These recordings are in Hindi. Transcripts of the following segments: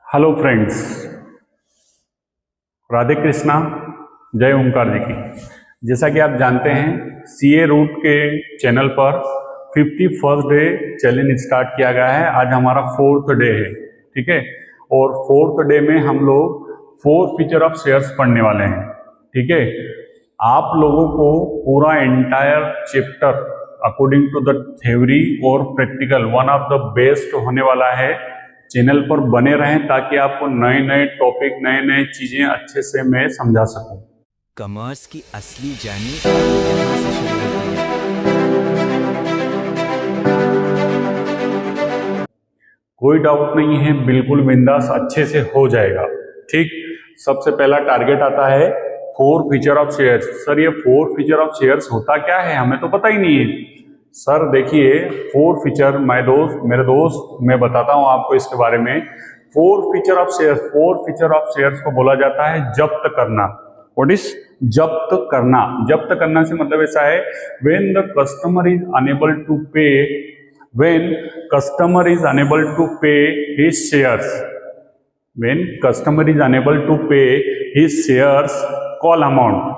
हेलो फ्रेंड्स, राधे कृष्णा, जय ओंकार जी की। जैसा कि आप जानते हैं सीए रूट के चैनल पर 51st डे चैलेंज स्टार्ट किया गया है। आज हमारा 4th डे है, ठीक है। और 4th डे में हम लोग 4 फीचर ऑफ शेयर्स पढ़ने वाले हैं, ठीक है। आप लोगों को पूरा entire chapter according to the theory और practical one of the best होने वाला है। चैनल पर बने रहें ताकि आपको नए नए टॉपिक, नए नए चीजें अच्छे से मैं समझा सकूं। कॉमर्स की असली जर्नी यहाँ से शुरू होती है। कोई डाउट नहीं है, बिल्कुल बिंदास अच्छे से हो जाएगा, ठीक। सबसे पहला टारगेट आता है 4 फीचर ऑफ शेयर्स। सर ये 4 फीचर ऑफ शेयर्स होता क्या है, हमें तो पता ही नहीं है। सर देखिए 4 फीचर, मेरे दोस्त मैं बताता हूं आपको इसके बारे में। 4 feature of shares, 4 feature of shares को बोला जाता है जब्त करना। व्हाट इज जब्त करना? जब्त करना से मतलब ऐसा है when the customer is unable to pay, when customer is unable to pay his shares, when customer is unable to pay his shares call amount.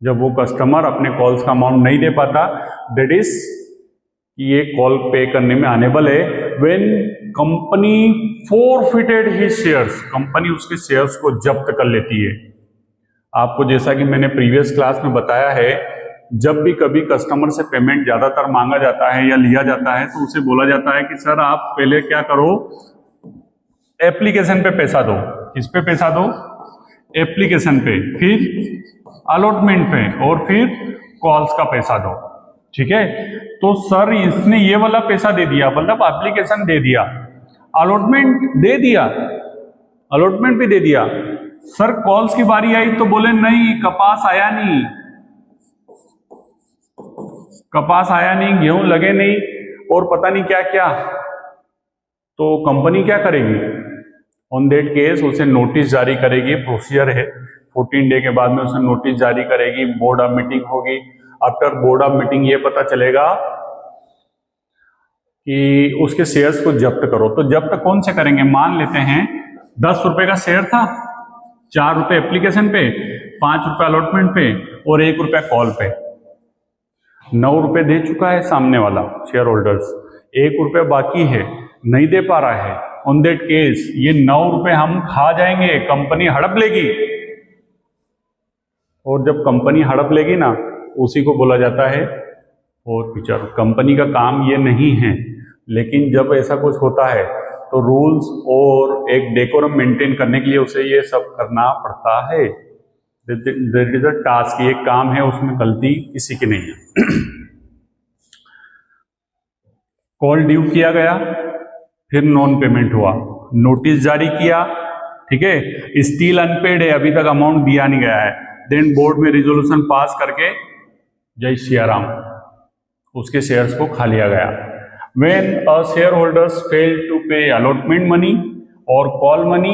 जब वो कस्टमर अपने कॉल्स का अमाउंट नहीं दे पाता, दैट इज ये कॉल पे करने में अनेबल है। When company forfeited his shares, company उसके शेयर्स को जब्त कर लेती है। आपको जैसा कि मैंने प्रीवियस क्लास में बताया है, जब भी कभी कस्टमर से पेमेंट ज्यादातर मांगा जाता है या लिया जाता है तो उसे बोला जाता है कि सर आप पहले क्या करो, एप्लीकेशन पे पैसा दो। किस पे पैसा दो? एप्लीकेशन पे, फिर अलॉटमेंट पे और फिर कॉल्स का पैसा दो, ठीक है। तो सर इसने ये वाला पैसा दे दिया, मतलब एप्लीकेशन दे दिया, अलॉटमेंट दे दिया, अलॉटमेंट भी दे दिया। सर कॉल्स की बारी आई तो बोले नहीं, कपास आया नहीं, कपास आया नहीं, गेहूं लगे नहीं और पता नहीं क्या क्या। तो कंपनी क्या करेगी? ऑन दैट केस उसे नोटिस जारी करेगी, प्रोसीजर है। 14 डे के बाद में उसे नोटिस जारी करेगी, बोर्ड ऑफ मीटिंग होगी। आफ्टर बोर्ड ऑफ मीटिंग ये पता चलेगा कि उसके शेयर्स को जब्त करो। तो जब्त कौन से करेंगे? मान लेते हैं 10 रुपए का शेयर था, 4 रुपए एप्लीकेशन पे, 5 रुपए अलॉटमेंट पे और 1 रुपया कॉल पे। 9 रुपए दे चुका है सामने वाला शेयर होल्डर्स, 1 रुपया बाकी है, नहीं दे पा रहा है। ऑन दैट केस ये 9 रुपए हम खा जाएंगे, कंपनी हड़प लेगी। और जब कंपनी हड़प लेगी ना, उसी को बोला जाता है 4 फीचर। कंपनी का काम ये नहीं है, लेकिन जब ऐसा कुछ होता है तो रूल्स और एक डेकोरम मेंटेन करने के लिए उसे ये सब करना पड़ता है। दैट इज अ टास्क, ये काम है, उसमें गलती किसी की नहीं है। कॉल ड्यू किया गया, फिर नॉन पेमेंट हुआ, नोटिस जारी किया, ठीक है, स्टिल अनपेड है, अभी तक अमाउंट दिया नहीं गया है। देन बोर्ड में रिजोल्यूशन पास करके जय सियाराम, उसके शेयर्स को खा लिया गया। When a shareholders fail to pay allotment money और call money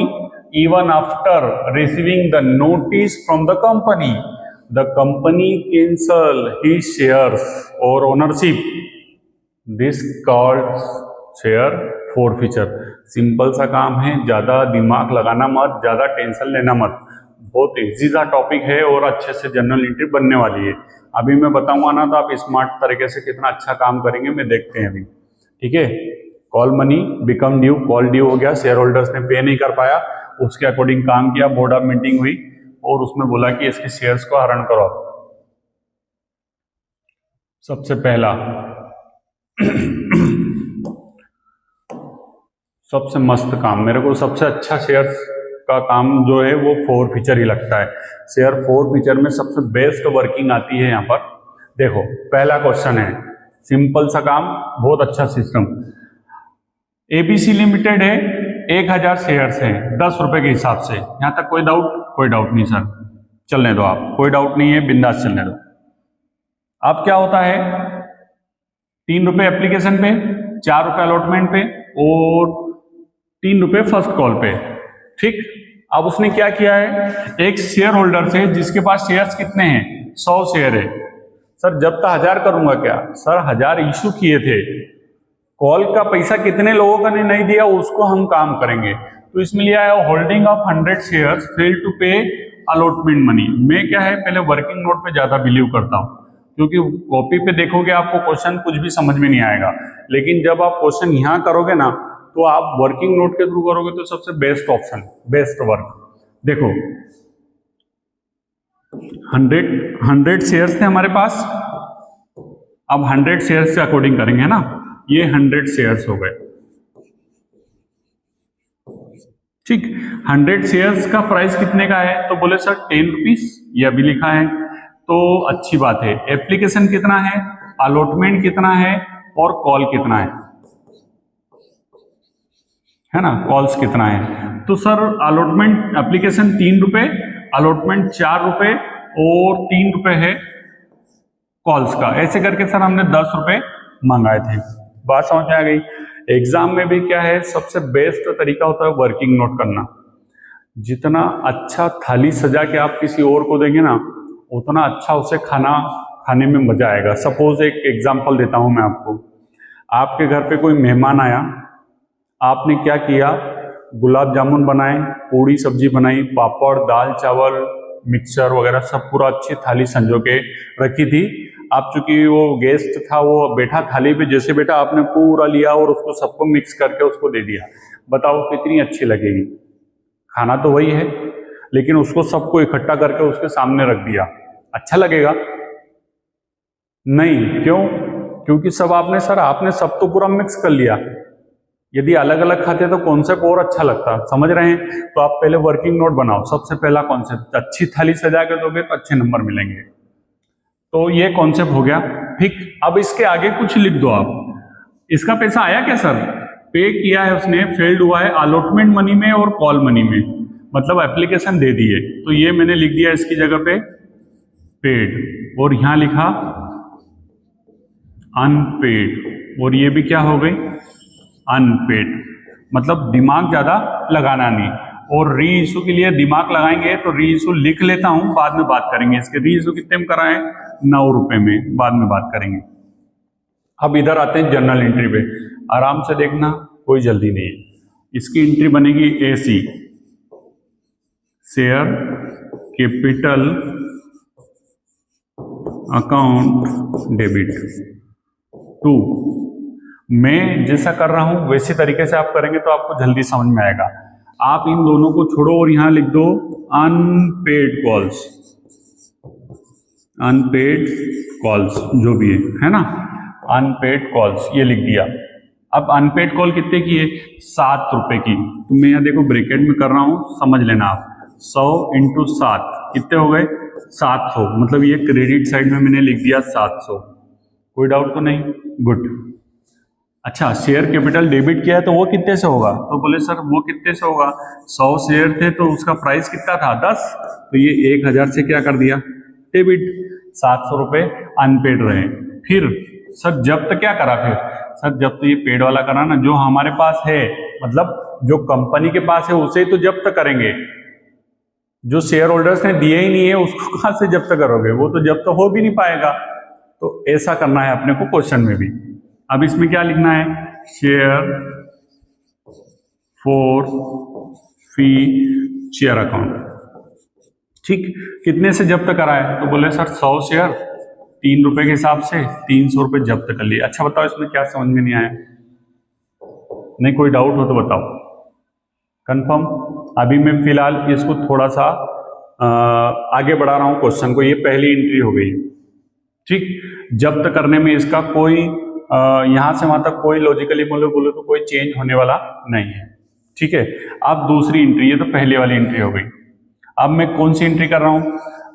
even after receiving the notice from the company cancel his shares और ownership. This called share forfeiture. Simple सा काम है, ज्यादा दिमाग लगाना मत, ज्यादा टेंशन लेना मत। बहुत इजी सा टॉपिक है और अच्छे से जनरल एंट्री बनने वाली है। अभी मैं बताऊंगा ना तो आप स्मार्ट तरीके से कितना अच्छा काम करेंगे, मैं देखते हैं अभी, ठीक है। Call money become due, call due हो गया, शेयर होल्डर्स ने पे नहीं कर पाया, उसके अकॉर्डिंग काम किया, बोर्ड ऑफ मीटिंग हुई और उसमें बोला कि इसके शेयर्स को हरण करो। सबसे पहला सबसे मस्त काम, मेरे को सबसे अच्छा शेयर्स का काम जो है वो 4 फीचर ही लगता है। शेयर 4 फीचर में सबसे बेस्ट वर्किंग आती है यहाँ पर। देखो पहला क्वेश्चन है, सिंपल सा काम, बहुत अच्छा सिस्टम। एबीसी लिमिटेड है, 1000 शेयर्स हैं 10 रुपए के हिसाब से। यहाँ तक कोई डाउट? कोई डाउट नहीं सर, चलने दो आप, कोई डाउट नहीं है, बिंदास चलने दो। अब क्या होता है, 3 रुपए एप्लीकेशन पे, 4 रुपए अलॉटमेंट पे और 3 रुपए फर्स्ट कॉल पे, ठीक। अब उसने क्या किया है, एक शेयर होल्डर से जिसके पास शेयर्स कितने हैं, 100 शेयर है। सर जब तक 1000 करूंगा क्या? सर 1000 इशू किए थे, कॉल का पैसा कितने लोगों का ने नहीं दिया उसको हम काम करेंगे। तो इसमें लिया है holding of 100 shares fail to pay allotment money. मैं क्या है पहले वर्किंग नोट पे ज्यादा बिलीव करता हूँ, क्योंकि कॉपी पे देखोगे आपको क्वेश्चन कुछ भी समझ में नहीं आएगा, लेकिन जब आप क्वेश्चन यहाँ करोगे ना तो आप वर्किंग नोट के थ्रू करोगे तो सबसे बेस्ट ऑप्शन, बेस्ट वर्क। देखो 100 शेयर्स थे हमारे पास, अब 100 शेयर्स के अकॉर्डिंग करेंगे ना, ये 100 शेयर्स हो गए, ठीक। 100 शेयर्स का प्राइस कितने का है, तो बोले सर 10 रुपीज, ये अभी लिखा है तो अच्छी बात है। एप्लीकेशन कितना है, अलॉटमेंट कितना है और कॉल कितना है ना, कॉल्स कितना है। तो सर अलॉटमेंट एप्लीकेशन 3 रुपए, अलॉटमेंट 4 रुपए और 3 रुपए है कॉल्स का, ऐसे करके सर हमने 10 रुपए मंगाए थे। बात समझ में आ गई। एग्जाम में भी क्या है सबसे बेस्ट तरीका होता है वर्किंग नोट करना। जितना अच्छा थाली सजा के आप किसी और को देंगे ना, उतना अच्छा उसे खाना खाने में मजा आएगा। सपोज एक एग्जांपल देता हूं मैं आपको, आपके घर पे कोई मेहमान आया, आपने क्या किया, गुलाब जामुन बनाए, पूड़ी सब्जी बनाई, पापड़, दाल चावल, मिक्सचर वगैरह सब पूरा अच्छी थाली संजो के रखी थी। आप चूंकि वो गेस्ट था, वो बैठा थाली पे, जैसे बैठा आपने पूरा लिया और उसको सबको मिक्स करके उसको दे दिया। बताओ कितनी अच्छी लगेगी। खाना तो वही है, लेकिन उसको सबको इकट्ठा करके उसके सामने रख दिया, अच्छा लगेगा? नहीं। क्यों? क्योंकि सब आपने सब तो पूरा मिक्स कर लिया। यदि अलग अलग खाते तो कॉन्सेप्ट और अच्छा लगता। समझ रहे हैं? तो आप पहले वर्किंग नोट बनाओ। सबसे पहला कॉन्सेप्ट, अच्छी थाली सजा के दोगे तो अच्छे नंबर मिलेंगे। तो ये कॉन्सेप्ट हो गया, ठीक। अब इसके आगे कुछ लिख दो आप। इसका पैसा आया क्या सर? पे किया है उसने, फेल्ड हुआ है अलॉटमेंट मनी में और कॉल मनी में, मतलब एप्लीकेशन दे दी है, तो ये मैंने लिख दिया इसकी जगह पे पेड, और यहां लिखा अनपेड, और ये भी क्या हो गई अनपेड। मतलब दिमाग ज्यादा लगाना नहीं। और री इशू के लिए दिमाग लगाएंगे तो री इशू लिख लेता हूं, बाद में बात करेंगे इसके। री इशू कितने में कराएं? 9 रुपए में, बाद में बात करेंगे। अब इधर आते हैं जर्नल एंट्री पे, आराम से देखना, कोई जल्दी नहीं है। इसकी एंट्री बनेगी AC, share capital account debit 2। मैं जैसा कर रहा हूं वैसे तरीके से आप करेंगे तो आपको जल्दी समझ में आएगा। आप इन दोनों को छोड़ो और यहां लिख दो अनपेड कॉल्स, अनपेड कॉल्स जो भी है ना, अनपेड कॉल्स, ये लिख दिया। अब अनपेड कॉल कितने की है? 7 रुपए की। तो मैं यहाँ देखो ब्रैकेट में कर रहा हूं, समझ लेना आप। 100 × 7 कितने हो गए? 700। मतलब ये क्रेडिट साइड में मैंने लिख दिया 700। कोई डाउट तो नहीं? गुड। अच्छा, शेयर कैपिटल डेबिट किया है तो वो कितने से होगा? तो बोले सर वो कितने से होगा? 100 शेयर थे तो उसका प्राइस कितना था? 10। तो ये 1000 से क्या कर दिया? डेबिट। 700 रुपए अनपेड रहे। फिर सर जब्त क्या करा? फिर सर जब्त ये पेड वाला करा ना, जो हमारे पास है, मतलब जो कंपनी के पास है उसे ही तो जब्त करेंगे। जो शेयर होल्डर्स ने दिए ही नहीं है उसको कहां से जब्त करोगे? वो तो जब्त हो भी नहीं पाएगा। तो ऐसा करना है अपने को क्वेश्चन में भी। अब इसमें क्या लिखना है? शेयर फॉर फ्यूचर अकाउंट, ठीक। कितने से जब्त करा है? तो बोले सर 100 शेयर 3 रुपए के हिसाब से 300 रुपए जब्त कर लिए। अच्छा बताओ इसमें क्या समझ में नहीं आया? नहीं, कोई डाउट हो तो बताओ। कंफर्म? अभी मैं फिलहाल इसको थोड़ा सा आगे बढ़ा रहा हूं क्वेश्चन को। ये पहली एंट्री हो गई, ठीक। जब्त करने में इसका कोई यहां से वहां तक कोई लॉजिकली बोले तो कोई चेंज होने वाला नहीं है, ठीक है। अब दूसरी एंट्री, ये तो पहले वाली एंट्री हो गई। अब मैं कौन सी एंट्री कर रहा हूं?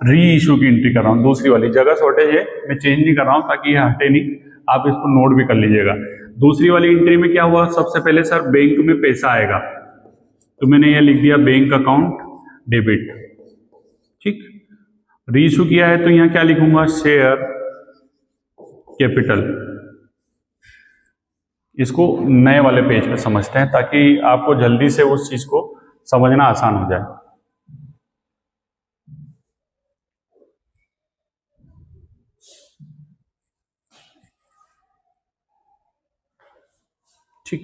री इशू की एंट्री कर रहा हूं। दूसरी वाली जगह शॉर्टेज है, मैं चेंज नहीं कर रहा हूं ताकि ये हटे नहीं, आप इसको नोट भी कर लीजिएगा। दूसरी वाली एंट्री में क्या हुआ? सबसे पहले सर बैंक में पैसा आएगा, तो मैंने ये लिख दिया बैंक अकाउंट डेबिट, ठीक। री इशू किया है तो यहां क्या लिखूंगा? Share capital. इसको नए वाले पेज पे समझते हैं ताकि आपको जल्दी से उस चीज को समझना आसान हो जाए। ठीक,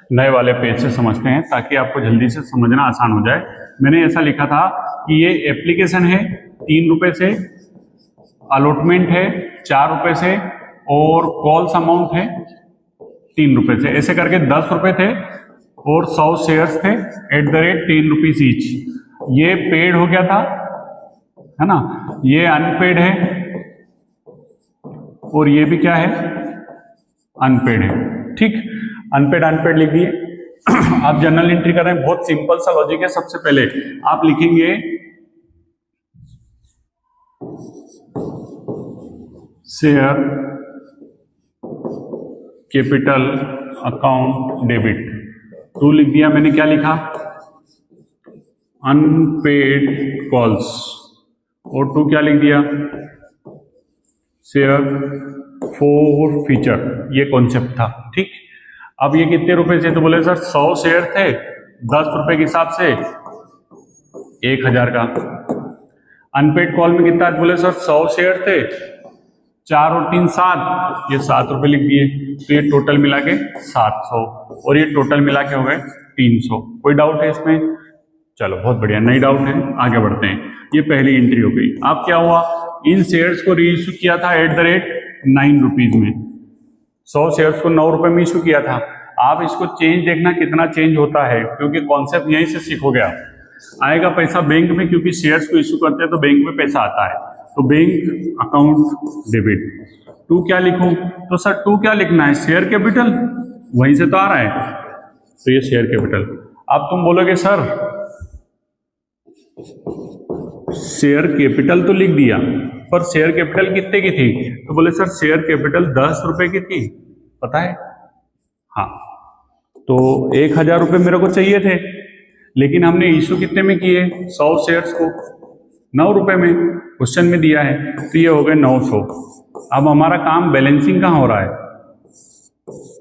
नए वाले पेज से समझते हैं ताकि आपको जल्दी से समझना आसान हो जाए। मैंने ऐसा लिखा था कि ये एप्लीकेशन है 3 रुपये से, अलॉटमेंट है 4 रुपये से और कॉल्स अमाउंट है 3 रुपये से। ऐसे करके 10 रुपये थे और 100 शेयर्स थे @10 रुपीज ईच। ये पेड हो गया था, है ना, ये अनपेड है और ये भी क्या है, अनपेड है। ठीक, अनपेड लिख दिए। आप जर्नल एंट्री कर रहे हैं, बहुत सिंपल सा लॉजिक है। सबसे पहले आप लिखेंगे share capital account debit. To लिख दिया मैंने, क्या लिखा, अनपेड कॉल्स, और टू क्या लिख दिया, शेयर फॉर फीचर। ये कॉन्सेप्ट था। ठीक, अब ये कितने रुपए से, तो बोले सर 100 शेयर थे 10 रुपए के हिसाब से 1000 का। अनपेड कॉल में कितना, बोले सर 100 शेयर थे, 4 और 3 7, ये 7 रुपए लिख दिए। तो ये टोटल मिला के 700 और ये टोटल मिला के हो गए 300। कोई डाउट है इसमें? चलो बहुत बढ़िया, नहीं डाउट है, आगे बढ़ते हैं। ये पहली एंट्री हो गई। अब क्या हुआ, इन शेयर्स को रीइश्यू किया था @9 रुपीज में। 100 शेयर्स को 9 रुपए में इशू किया था। आप इसको चेंज देखना कितना चेंज होता है, क्योंकि कॉन्सेप्ट यहीं से सीखोगे आप। आएगा पैसा बैंक में, क्योंकि शेयर्स को इशू करते हैं तो बैंक में पैसा आता है, तो बैंक अकाउंट डेबिट। टू क्या लिखूं, तो सर टू क्या लिखना है, शेयर कैपिटल, वहीं से तो आ रहा है, तो ये शेयर कैपिटल। अब तुम बोलोगे सर शेयर कैपिटल तो लिख दिया, पर शेयर कैपिटल कितने की थी, तो बोले सर शेयर कैपिटल 10 रुपए की थी, पता है, हाँ, तो 1000 रुपए मेरे को चाहिए थे, लेकिन हमने इशू कितने में किए, 100 शेयर्स को 9 रुपए में क्वेश्चन में दिया है, तो ये हो गए 900। अब हमारा काम बैलेंसिंग कहाँ हो रहा है,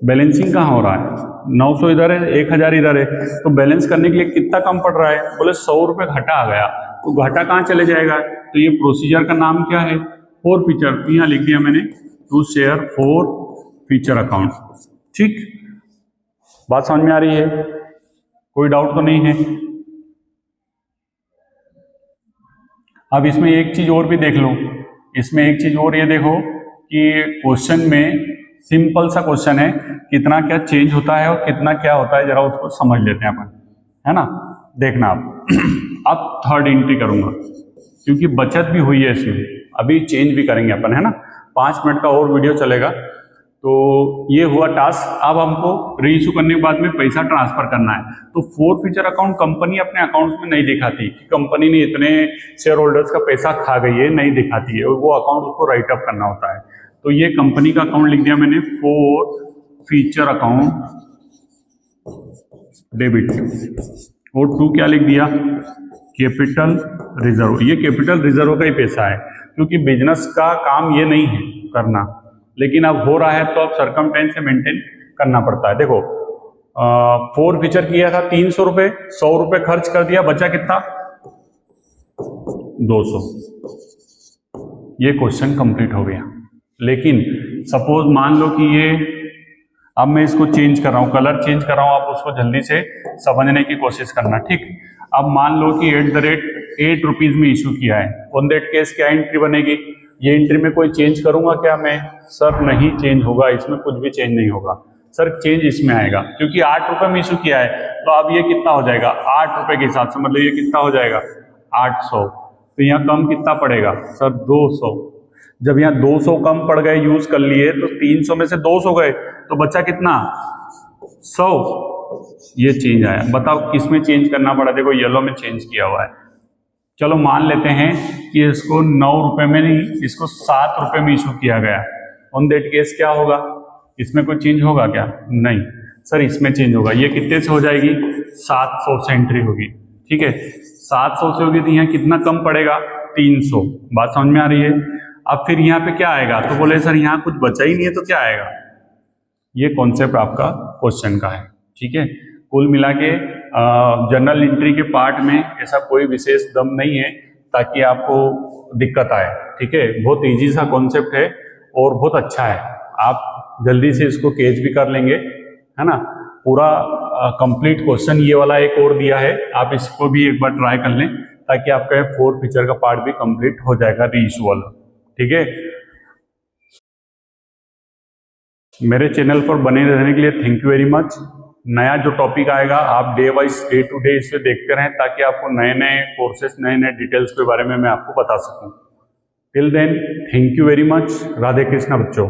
बैलेंसिंग कहाँ हो रहा है, 900 इधर है 1000 इधर है, तो बैलेंस करने के लिए कितना कम पड़ रहा है, बोले 100 रुपए घटा आ गया, तो घाटा कहाँ चले जाएगा, तो ये प्रोसीजर का नाम क्या है, फॉर फीचर। तो यहाँ लिख दिया मैंने to share forfeiture account. ठीक, बात समझ में आ रही है, कोई डाउट तो नहीं है। अब इसमें एक चीज और भी देख लो, इसमें एक चीज और ये देखो कि क्वेश्चन में सिंपल सा क्वेश्चन है, कितना क्या चेंज होता है और कितना क्या होता है, जरा उसको समझ लेते हैं अपन, है ना, देखना आप। अब थर्ड एंट्री करूंगा, क्योंकि बचत भी हुई है इसमें, अभी चेंज भी करेंगे अपन, है ना, 5 मिनट का और वीडियो चलेगा। तो ये हुआ टास्क। अब हमको रीइश्यू करने के बाद में पैसा ट्रांसफर करना है, तो फॉर फीचर अकाउंट कंपनी अपने अकाउंट्स में नहीं दिखाती कि कंपनी ने इतने शेयर होल्डर्स का पैसा खा गई है, नहीं दिखाती है, वो अकाउंट उसको राइट अप करना होता है। तो ये कंपनी का अकाउंट लिख दिया मैंने, फॉर फीचर अकाउंट डेबिट, और टू क्या लिख दिया, कैपिटल रिजर्व। ये कैपिटल रिजर्व का ही पैसा है, क्योंकि बिजनेस का काम ये नहीं है करना, लेकिन अब हो रहा है तो अब सर्कमटेंस से मेंटेन करना पड़ता है। देखो फॉर फीचर किया था 300 रुपए, 100 रुपए खर्च कर दिया, बचा कितना, 200। ये क्वेश्चन कंप्लीट हो गया। लेकिन सपोज मान लो कि ये, अब मैं इसको चेंज कर रहा हूँ, कलर चेंज कर रहा हूँ, आप उसको जल्दी से समझने की कोशिश करना। ठीक, अब मान लो कि @8 रुपीज में इशू किया है, ऑन दैट केस क्या एंट्री बनेगी, ये एंट्री में कोई चेंज करूंगा क्या मैं, सर नहीं चेंज होगा, इसमें कुछ भी चेंज नहीं होगा। सर चेंज इसमें आएगा, क्योंकि 8 रुपए में इशू किया है, तो अब ये कितना हो जाएगा, 8 रुपए के हिसाब से, मतलब ये कितना हो जाएगा 800। तो यहाँ कम कितना पड़ेगा, सर 200। जब यहाँ 200 कम पड़ गए, यूज कर लिए, तो 300 में से 200 गए, तो बचा कितना, 100। ये चेंज आया। बताओ किसमें चेंज करना पड़ा, देखो येलो में चेंज किया हुआ है। चलो मान लेते हैं कि इसको 9 रुपए में नहीं, इसको 7 रुपए में इशू किया गया, ऑन दैट केस क्या होगा, इसमें कोई चेंज होगा क्या, नहीं सर इसमें चेंज होगा। ये कितने से हो जाएगी, 700 से एंट्री होगी। ठीक है, 700 से होगी, तो यहाँ कितना कम पड़ेगा, 300। बात समझ में आ रही है। अब फिर यहाँ पे क्या आएगा, तो बोले सर यहाँ कुछ बचा ही नहीं है, तो क्या आएगा, ये कॉन्सेप्ट आपका क्वेश्चन का है। ठीक है, कुल मिला के जर्नल एंट्री के पार्ट में ऐसा कोई विशेष दम नहीं है ताकि आपको दिक्कत आए। ठीक है, बहुत इजी सा कॉन्सेप्ट है और बहुत अच्छा है, आप जल्दी से इसको कैच भी कर लेंगे, है ना। पूरा कंप्लीट क्वेश्चन ये वाला एक और दिया है, आप इसको भी एक बार ट्राई कर लें ताकि आपका 4 फीचर का पार्ट भी कंप्लीट हो जाएगा रीइशू वाला। ठीक है, मेरे चैनल पर बने रहने के लिए थैंक यू वेरी मच। नया जो टॉपिक आएगा आप day wise day to day इसे देखते रहें ताकि आपको नए नए कोर्सेस नए नए डिटेल्स के बारे में मैं आपको बता सकूं। Till then thank you very much. Radhe Krishna बच्चों।